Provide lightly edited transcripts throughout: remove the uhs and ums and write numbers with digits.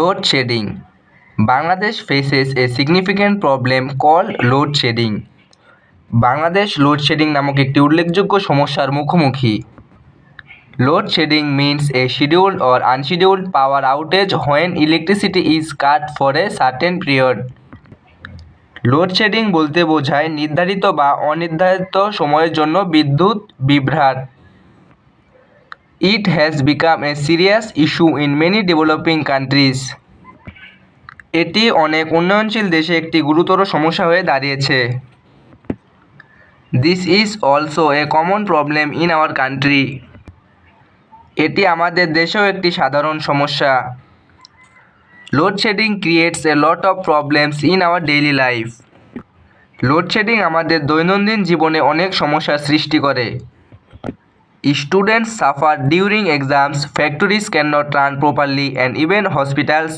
Load shedding. Bangladesh faces a significant problem called load shedding. Bangladesh load shedding নামক একটি উল্লেখযোগ্য সমস্যার মুখোমুখি। Load shedding means a scheduled or unscheduled power outage when electricity is cut for a certain period. Load shedding বলতে বোঝায় নির্ধারিত বা অনির্ধারিত সময়ের জন্য বিদ্যুৎ বিভ্রাট। It has become a serious issue in many developing countries. এটি অনেক উন্নয়নশীল দেশে একটি গুরুতর সমস্যা হয়ে দাঁড়িয়েছে। This is also a common problem in our country. এটি আমাদের দেশেও একটি সাধারণ সমস্যা। Load shedding creates A lot of problems in our daily life. Load shedding আমাদের দৈনন্দিন জীবনে অনেক সমস্যার সৃষ্টি করে। Students suffer during exams, factories cannot run properly, and even hospitals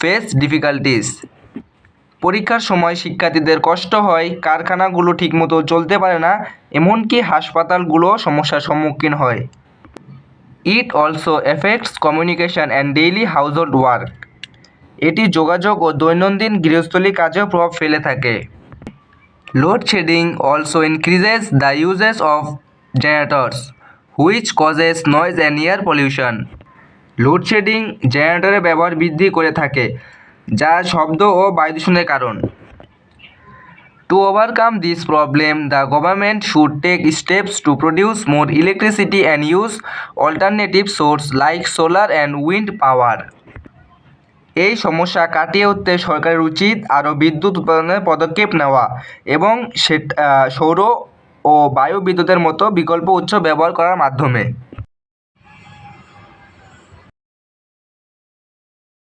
face difficulties. পরীক্ষার সময় শিক্ষার্থীদের কষ্ট হয়, কারখানাগুলো ঠিকমতো চলতে পারে না, এমনকি হাসপাতালগুলো সমস্যার সম্মুখীন হয়। It also affects communication and daily household work. এটি যোগাযোগ ও দৈনন্দিন গৃহস্থলী কাজেও প্রভাব ফেলে থাকে। Load shedding also increases the uses of generators, which causes noise and air pollution. Load shedding জেনারেটরের ব্যবহার বৃদ্ধি করে থাকে, যা শব্দ ও বায়ু দূষণের কারণ। To overcome this problem, the government should take steps to produce more electricity and use alternative sources like solar and wind power. এই সমস্যা কাটিয়ে উঠতে সরকারের উচিত আরও বিদ্যুৎ উৎপাদনের পদক্ষেপ নেওয়া এবং সৌর ও বায়ু বিদ্যুতের মতো বিকল্প উৎস ব্যবহার করার মাধ্যমে।